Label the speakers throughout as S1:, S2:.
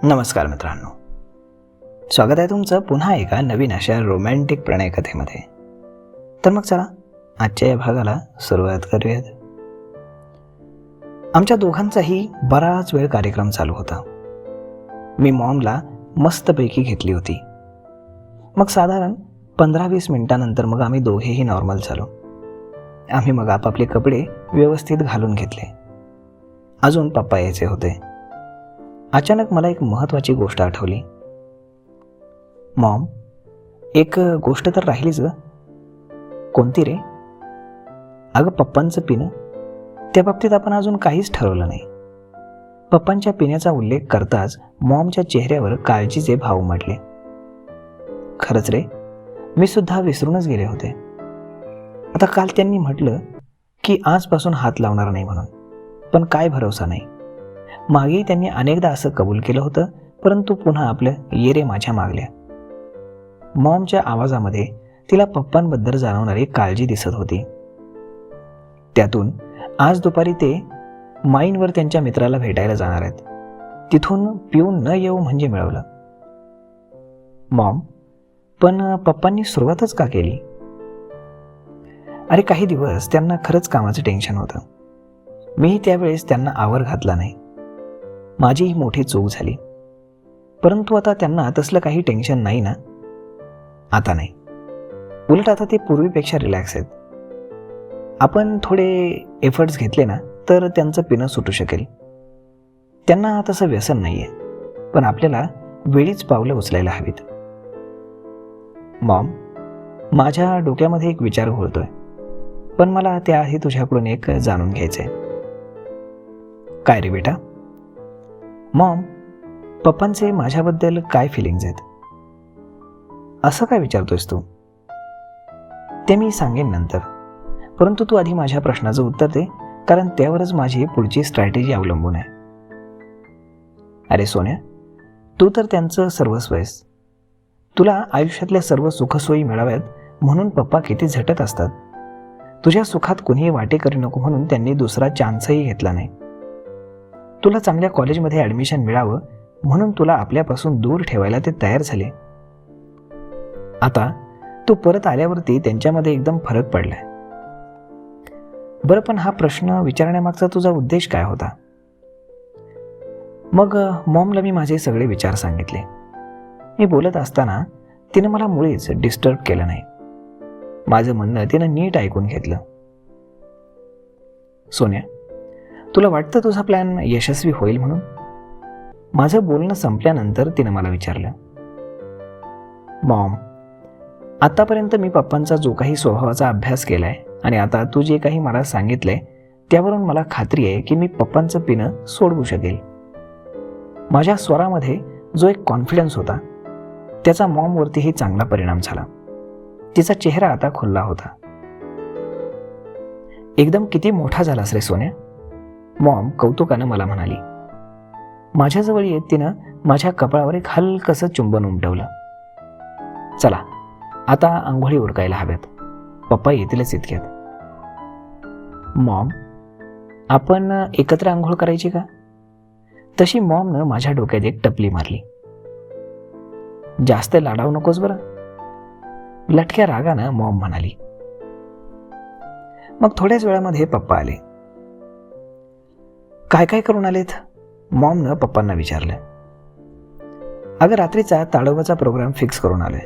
S1: नमस्कार मित्रांनो, स्वागत आहे तुमचं पुन्हा एका नवीन अशा रोमॅन्टिक प्रणयकथेमध्ये. तर मग चला आजच्या या भागाला सुरुवात करूयात. आमच्या दोघांचाही बराच वेळ कार्यक्रम चालू होता. मी मॉमला मस्तपैकी घेतली होती. मग साधारण 15-20 मिनिटानंतर मग आम्ही दोघेही नॉर्मल झालो. आम्ही मग आपापले कपडे व्यवस्थित घालून घेतले. अजून पप्पा यायचे होते. अचानक मला एक महत्त्वाची गोष्ट आठवली. मॉम, एक गोष्ट तर राहिलीच ग. कोणती रे? अगं, पप्पांचं पिणं. त्या बाबतीत आपण अजून काहीच ठरवलं नाही. पप्पांच्या पिण्याचा उल्लेख करताच मॉमच्या चेहऱ्यावर काळजीचे भाव उमटले. खरंच रे, मी सुद्धा विसरूनच गेले होते. आता काल त्यांनी म्हटलं की आजपासून हात लावणार नाही म्हणून, पण काय भरोसा नाही. मागेही त्यांनी अनेकदा असं कबूल केलं होतं, परंतु पुन्हा आपलं येरे माझ्या मागल्या. मॉमच्या आवाजामध्ये तिला पप्पांबद्दल जाणवणारी काळजी दिसत होती. त्यातून आज दुपारी ते माईनवर त्यांच्या मित्राला भेटायला जाणार आहेत. तिथून पिऊन न येऊ म्हणजे मिळवलं. मॉम, पण पप्पांनी सुरुवातच का केली? अरे, काही दिवस त्यांना खरंच कामाचं टेन्शन होतं. मीही त्यावेळेस त्यांना आवर घातला नाही. माझी ही मोठी चूक झाली. परंतु आता त्यांना तसलं काही टेन्शन नाही ना. आता नाही, उलट आता ते पूर्वीपेक्षा रिलॅक्स आहेत. आपण थोडे एफर्ट्स घेतले ना तर त्यांचं पिणं सुटू शकेल. त्यांना तसं व्यसन नाही आहे, पण आपल्याला वेळीच पावलं उचलायला हवीत. मॉम, माझ्या डोक्यामध्ये एक विचार घोळतोय, पण मला त्याआधी तुझ्याकडून एक जाणून घ्यायचंय. काय रे बेटा? मॉम, पप्पांचे माझ्याबद्दल काय फिलिंग्ज आहेत? असं काय विचारतोयस तू? ते मी सांगेन नंतर, परंतु तू आधी माझ्या प्रश्नाचं उत्तर दे, कारण त्यावरच माझी पुढची स्ट्रॅटेजी अवलंबून आहे. अरे सोन्या, तू तर त्यांचं सर्वस्व आहेस. तुला आयुष्यातल्या सर्व सुखसोयी मिळाव्यात म्हणून पप्पा किती झटत असतात. तुझ्या सुखात कुणीही वाटेकरी नको म्हणून त्यांनी दुसरा चान्सही घेतला नाही. तुला चांगल्या कॉलेजमध्ये ॲडमिशन मिळावं म्हणून तुला आपल्यापासून दूर ठेवायला ते तयार झाले. आता तू परत आल्यावरती त्यांच्यामध्ये एकदम फरक पडलाय. बरं, पण हा प्रश्न विचारण्यामागचा तुझा उद्देश काय होता? मग मॉमला मी माझे सगळे विचार सांगितले. मी बोलत असताना तिने मला मुळीच डिस्टर्ब केलं नाही. माझं म्हणणं तिनं नीट ऐकून घेतलं. सोन्या, तुला वाटतं तुझा प्लॅन यशस्वी होईल म्हणून? माझं बोलणं संपल्यानंतर तिनं मला विचारलं. मॉम, आतापर्यंत मी पप्पांचा जो काही स्वभावाचा अभ्यास केलाय आणि आता तू जे काही मला सांगितलंय त्यावरून मला खात्री आहे की मी पप्पांचं पिणं सोडवू शकेल. माझ्या स्वरामध्ये जो एक कॉन्फिडन्स होता त्याचा मॉमवरतीही चांगला परिणाम झाला. तिचा चेहरा आता खुलला होता. एकदम किती मोठा झालास रे सोन्या, मॉम कौतुकानं मला म्हणाली. माझ्याजवळ येत तिनं माझ्या कपाळावर एक हलकसं चुंबन उमटवलं. चला आता आंघोळी उरकायला हव्यात, पप्पा येतीलच इतक्यात. मॉम, आपण एकत्र आंघोळ करायची का? तशी मॉमनं माझ्या डोक्यात एक टपली मारली. जास्त लाडावू नकोस बरं, लटक्या रागानं मॉम म्हणाली. मग थोड्याच वेळामध्ये पप्पा आले. काय काय करून आलेत? मॉमनं पप्पांना विचारलं. अगं, रात्रीचा ताडोबाचा प्रोग्राम फिक्स करून आलोय.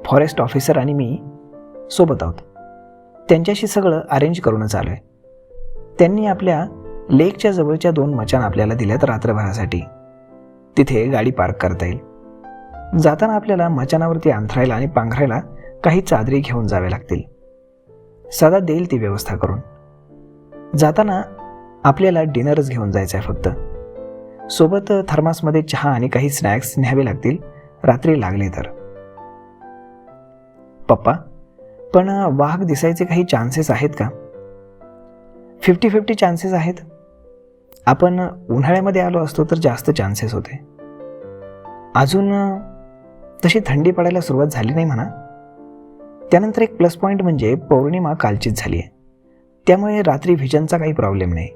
S1: फॉरेस्ट ऑफिसर आणि मी सोबत आहोत. त्यांच्याशी सगळं अरेंज करूनच आलोय. त्यांनी आपल्या लेकच्या जवळच्या 2 मचाण आपल्याला दिल्यात रात्रभरासाठी. तिथे गाडी पार्क करता येईल. जाताना आपल्याला मचाणावरती अंथरायला आणि पांघरायला काही चादरी घेऊन जाव्या लागतील. सदा देईल ती व्यवस्था करून. जाताना आपल्याला डिनरच घेऊन जायचं आहे फक्त. सोबत थर्मासमध्ये चहा आणि काही स्नॅक्स न्यावे लागतील रात्री लागले तर. पप्पा, पण वाघ दिसायचे काही चान्सेस आहेत का? 50-50 चान्सेस आहेत. आपण उन्हाळ्यामध्ये आलो असतो तर जास्त चान्सेस होते. अजून तशी थंडी पडायला सुरुवात झाली नाही म्हणा. त्यानंतर एक प्लस पॉईंट म्हणजे पौर्णिमा कालचीच झाली आहे, त्यामुळे रात्री व्हिजनचा काही प्रॉब्लेम नाही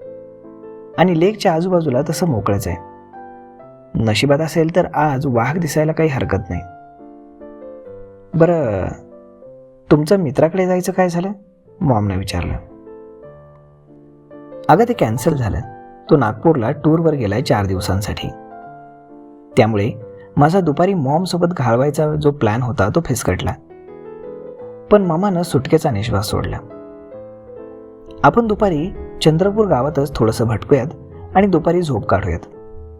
S1: आणि लेकच्या आजूबाजूला तसं मोकळंच आहे. नशिबात असेल तर आज वाघ दिसायला काही हरकत नाही. बरं, तुमचं मित्राकडे जायचं काय झालं? मॉमने विचारलं. अगं ते कॅन्सल झालं. तो नागपूरला टूरवर गेलाय 4 दिवसांसाठी. त्यामुळे माझा दुपारी मॉमसोबत घालवायचा जो प्लॅन होता तो फिसकटला. पण मामानं सुटकेचा निश्वास सोडला. आपण दुपारी चंद्रपूर गावातच थोडंसं भटकूयात आणि दुपारी झोप काढूयात.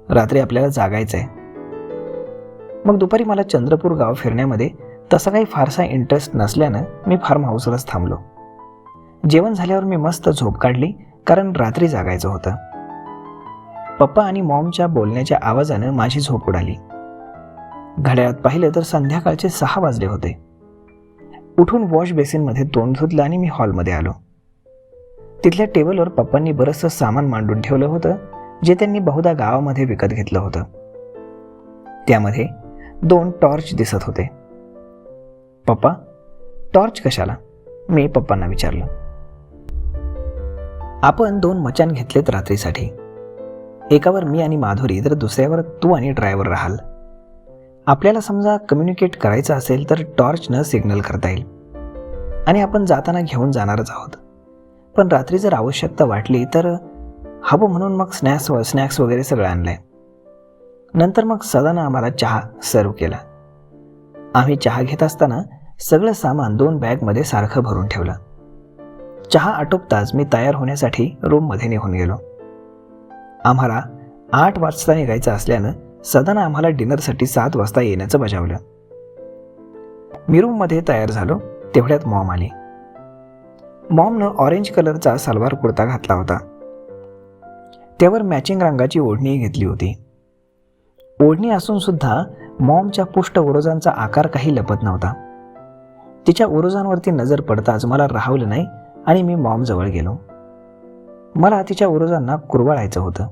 S1: रात्री आपल्याला जागायचंय. मग दुपारी मला चंद्रपूर गाव फिरण्यामध्ये तसा काही फारसा इंटरेस्ट नसल्यानं मी फार्म हाऊसलाच थांबलो. जेवण झाल्यावर मी मस्त झोप काढली, कारण रात्री जागायचं होतं. पप्पा आणि मॉमच्या बोलण्याच्या आवाजानं माझी झोप उडाली. घड्याळात पाहिलं तर संध्याकाळचे 6 वाजले होते. उठून वॉश बेसिनमध्ये तोंड धुतलं आणि मी हॉलमध्ये आलो. तिथल्या टेबलवर पप्पांनी बरंचसं सामान मांडून ठेवलं होतं, जे त्यांनी बहुधा गावामध्ये विकत घेतलं होतं. त्यामध्ये 2 टॉर्च दिसत होते. पप्पा, टॉर्च कशाला? मी पप्पांना विचारलं. आपण 2 मचान घेतलेत रात्रीसाठी. एकावर मी आणि माधुरी, तर दुसऱ्यावर तू आणि ड्रायव्हर राहाल. आपल्याला समजा कम्युनिकेट करायचं असेल तर टॉर्चनं सिग्नल करता येईल आणि आपण जाताना घेऊन जाणारच आहोत. पण रात्री जर आवश्यकता वाटली तर हवं म्हणून मग स्नॅक्स वगैरे सगळं आणलंय. नंतर मग सदानं आम्हाला चहा सर्व केला. आम्ही चहा घेत असताना सगळं सामान 2 बॅगमध्ये सारखं भरून ठेवलं. चहा आटोपताच मी तयार होण्यासाठी रूममध्ये निघून गेलो. आम्हाला 8 वाजता निघायचं असल्यानं सदानं आम्हाला डिनरसाठी 7 वाजता येण्याचं बजावलं. मी रूममध्ये तयार झालो तेवढ्यात मॉम आली. मॉमनं ऑरेंज कलरचा सलवार कुर्ता घातला होता. त्यावर मॅचिंग रंगाची ओढणी घेतली होती. ओढणी असून सुद्धा मॉमच्या पुष्ट उरोजांचा आकार काही लपत नव्हता. तिच्या उरोजांवरती नजर पडताच मला राहवलं नाही आणि मी मॉम जवळ गेलो. मला तिच्या उरोजांना कुरवाळायचं होतं.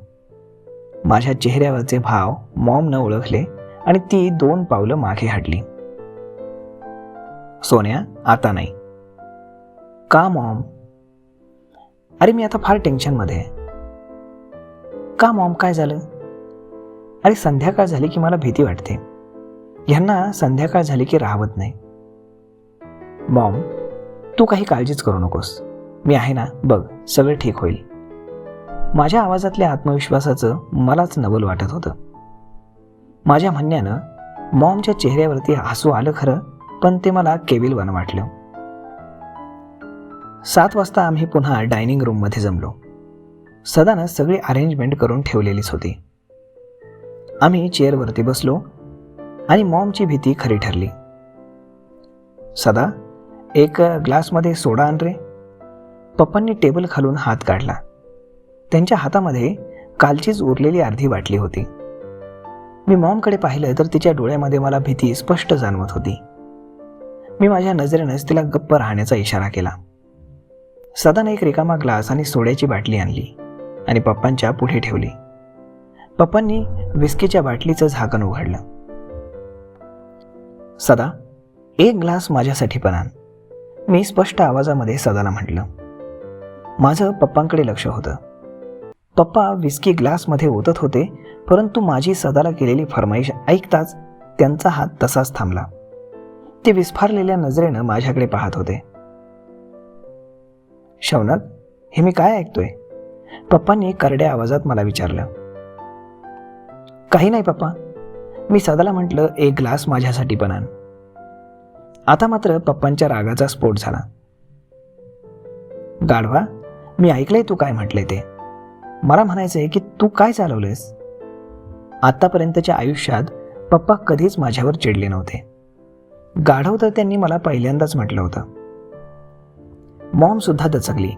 S1: माझ्या चेहऱ्यावरचे भाव मॉमनं ओळखले आणि ती 2 पावलं मागे हटली. सोन्या, आता नाही. का मॉम? अरे मी आता फार टेन्शनमध्ये आहे. का मॉम, काय झालं? अरे संध्याकाळ झाली की मला भीती वाटते. ह्यांना संध्याकाळ झाली की राहवत नाही. मॉम, तू काही काळजीच करू नकोस. मी आहे ना, बघ सगळं ठीक होईल. माझ्या आवाजातल्या आत्मविश्वासाचं मलाच नवल वाटत होतं. माझ्या म्हणण्यानं मॉमच्या चेहऱ्यावरती हसू आलं खरं, पण ते मला केविलवाणं वाटलं. 7 वाजता आम्ही पुन्हा डायनिंग रूममध्ये जमलो. सदानं सगळी अरेंजमेंट करून ठेवलेलीच होती. आम्ही चेअरवरती बसलो आणि मॉमची भीती खरी ठरली. सदा, 1 ग्लासमध्ये सोडा आण रे. पप्पांनी टेबल खालून हात काढला. त्यांच्या हातामध्ये कालचीच उरलेली अर्धी बाटली होती. मी मॉमकडे पाहिलं तर तिच्या डोळ्यामध्ये मला भीती स्पष्ट जाणवत होती. मी माझ्या नजरेनंच तिला गप्प राहण्याचा इशारा केला. सदाने 1 रिकामा ग्लास आणि सोड्याची बाटली आणली आणि पप्पांच्या पुढे ठेवली. पप्पांनी विस्कीच्या बाटलीचं झाकण उघडलं. सदा, 1 ग्लास माझ्यासाठी पण आण. मी स्पष्ट आवाजामध्ये सदाला म्हटलं. माझं पप्पांकडे लक्ष होतं. पप्पा विस्की ग्लासमध्ये ओतत होते, परंतु माझी सदाला केलेली फरमाईश ऐकताच त्यांचा हात तसाच थांबला. ते विस्फारलेल्या नजरेनं माझ्याकडे पाहत होते. शौनक, हे मी काय ऐकतोय? पप्पांनी करड्या आवाजात मला विचारलं. काही नाही पप्पा. मी सदाला म्हटलं 1 ग्लास माझ्यासाठी पण आण. आता मात्र पप्पांच्या रागाचा स्फोट झाला. गाढवा, मी ऐकलंय तू काय म्हटलंय ते. मला म्हणायचंय की तू काय चालवलंयस? आतापर्यंतच्या आयुष्यात पप्पा कधीच माझ्यावर चिडले नव्हते. गाढव तर त्यांनी मला पहिल्यांदाच म्हटलं होतं. मॉम सुद्धा दचकली.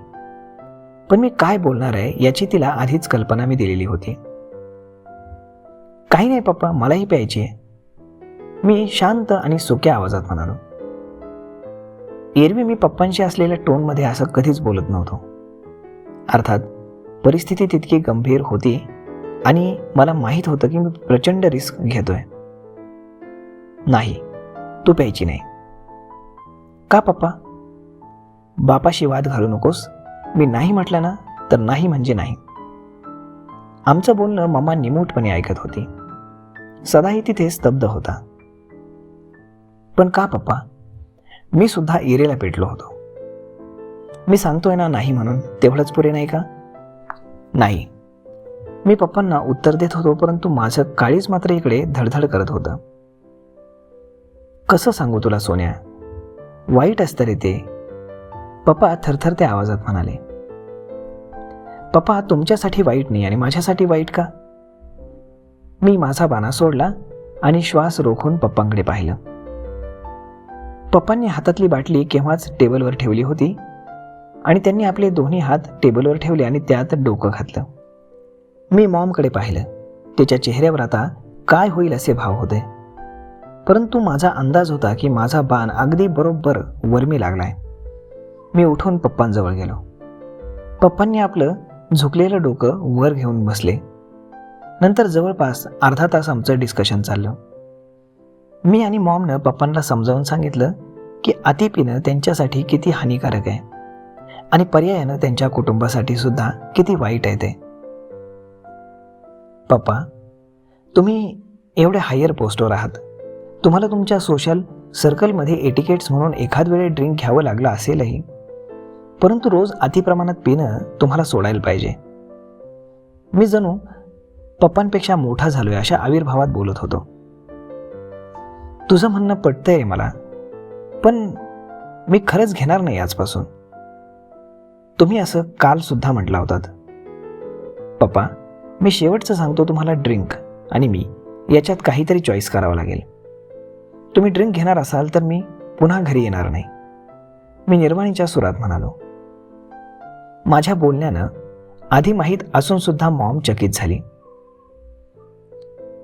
S1: पण मी काय बोलणार आहे याची तिला आधीच कल्पना मी दिलेली होती. काही नाही पप्पा, मलाही प्यायची आहे. मी शांत आणि सुक्या आवाजात म्हणालो. एरवी मी पप्पांशी असलेल्या टोनमध्ये असं कधीच बोलत नव्हतो. अर्थात परिस्थिती तितकी गंभीर होती आणि मला माहीत होतं की मी प्रचंड रिस्क घेतोय. नाही, तू प्यायची नाही. का पप्पा? बापाशी वाद घालू नकोस. मी नाही म्हटलं ना तर नाही म्हणजे नाही. आमचं बोलणं मम्मा निमूटपणे ऐकत होती. सदाही तिथे स्तब्ध होता. पण का पप्पा? मी सुद्धा इरेला पेटलो होतो. मी सांगतोय ना नाही म्हणून, तेवढंच पुरे नाही का? नाही, मी पप्पांना उत्तर देत होतो, परंतु माझं काळीज मात्र इकडे धडधड करत होतं. कसं सांगू तुला सोन्या, वाईट असतं रे ते. पप्पा थरथरत्या आवाजात म्हणाले. पप्पा, तुमच्यासाठी वाईट नाही आणि माझ्यासाठी वाईट का? मी माझा बाणा सोडला आणि श्वास रोखून पप्पांकडे पाहिलं. पप्पांनी हातातली बाटली केव्हाच टेबलवर ठेवली होती आणि त्यांनी आपले दोन्ही हात टेबलवर ठेवले आणि त्यात डोकं घातलं. मी मॉमकडे पाहिलं. तिच्या चेहऱ्यावर आता काय होईल असे भाव होते, परंतु माझा अंदाज होता की माझा बाण अगदी बरोबर वरमी लागलाय. मी उठून पप्पांजवळ गेलो. पप्पांनी आपलं झुकलेलं डोकं वर घेऊन बसले. नंतर जवळपास अर्धा तास आमचं डिस्कशन चाललं. मी आणि मॉमनं पप्पांना समजावून सांगितलं की अति पिणं त्यांच्यासाठी किती हानिकारक आहे आणि पर्यायानं त्यांच्या कुटुंबासाठी सुद्धा किती वाईट आहे ते. पप्पा, तुम्ही एवढ्या हायर पोस्टवर आहात. तुम्हाला तुमच्या सोशल सर्कलमध्ये एटिकेट्स म्हणून एखाद वेळे ड्रिंक घ्यावं लागलं असेलही, परंतु रोज अतिप्रमाणात पिणं तुम्हाला सोडायला पाहिजे. मी जणू पप्पांपेक्षा मोठा झालोय अशा आविर्भावात बोलत होतो. तुझं म्हणणं पटतंय मला, पण मी खरंच घेणार नाही आजपासून. तुम्ही असं काल सुद्धा म्हटला होतात. पप्पा, मी शेवटचं सांगतो तुम्हाला, ड्रिंक आणि मी याच्यात काहीतरी चॉईस करावं लागेल. तुम्ही ड्रिंक घेणार असाल तर मी पुन्हा घरी येणार नाही, मी निर्वाणीच्या सुरात म्हणालो. माझ्या बोलण्यानं आधी माहीत असून सुद्धा मॉम चकित झाली.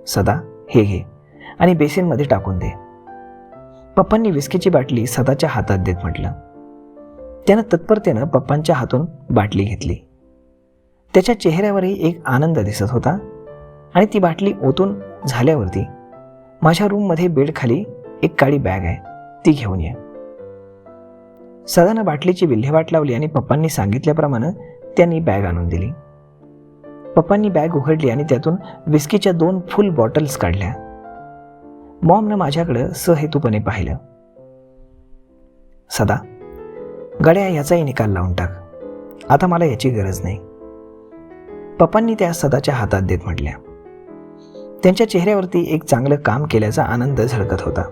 S1: सदा, हे घे आणि बेसिनमध्ये टाकून दे. पप्पांनी विस्कीची बाटली सदाच्या हातात देत म्हटलं. त्यानं तत्परतेनं पप्पांच्या हातून बाटली घेतली. त्याच्या चेहऱ्यावरही एक आनंद दिसत होता आणि ती बाटली ओतून झाल्यावरती माझ्या रूममध्ये बेडखाली एक काळी बॅग आहे, ती घेऊन ये. सदानं बाटलीची विल्हेवाट लावली आणि पप्पांनी सांगितल्याप्रमाणे त्यांनी बॅग आणून दिली. पप्पांनी बॅग उघडली आणि त्यातून विस्कीच्या 2 फुल बॉटल्स काढल्या. मॉमनं माझ्याकडं सहेतूपणे पाहिलं. सदा, गड्या याचाही निकाल लावून टाक, आता मला याची गरज नाही. पप्पांनी त्या सदाच्या हातात देत म्हटल्या. त्यांच्या चेहऱ्यावरती एक चांगलं काम केल्याचा आनंद झळकत होता.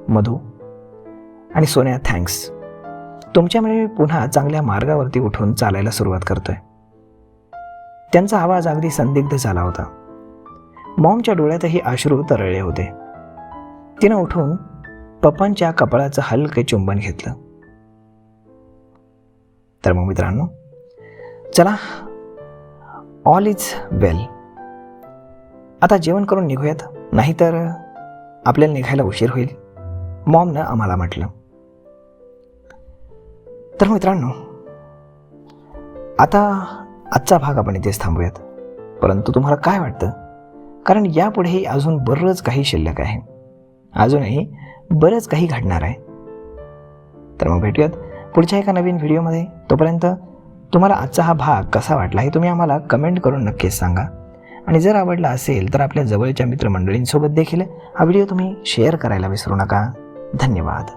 S1: मधू आणि सोन्या, थँक्स. तुमच्यामुळे मी पुन्हा चांगल्या मार्गावरती उठून चालायला सुरुवात करतोय. त्यांचा आवाज अगदी संदिग्ध झाला होता. मॉमच्या डोळ्यातही अश्रू तरळले होते. तिनं उठून पप्पांच्या कपाळाचं हलके चुंबन घेतलं. तर मग मित्रांनो, चला, ऑल इज वेल. आता जेवण करून निघूयात, नाहीतर आपल्याला निघायला उशीर होईल, मॉमनं आम्हाला म्हटलं. तर मित्रांनो, आता आजचा भाग आपण इथेच थांबूयात. परंतु तुम्हाला काय वाटतं? कारण यापुढेही अजून बरंच काही शिल्लक आहे, अजूनही बरंच काही घडणार आहे. तर मग भेटूयात पुढच्या एका नवीन व्हिडिओमध्ये. तोपर्यंत तुम्हाला आजचा हा भाग कसा वाटला हे तुम्ही आम्हाला कमेंट करून नक्कीच सांगा. आणि जर आवडला असेल तर आपल्या जवळच्या मित्रमंडळींसोबत देखील हा व्हिडिओ तुम्ही शेअर करायला विसरू नका. धन्यवाद.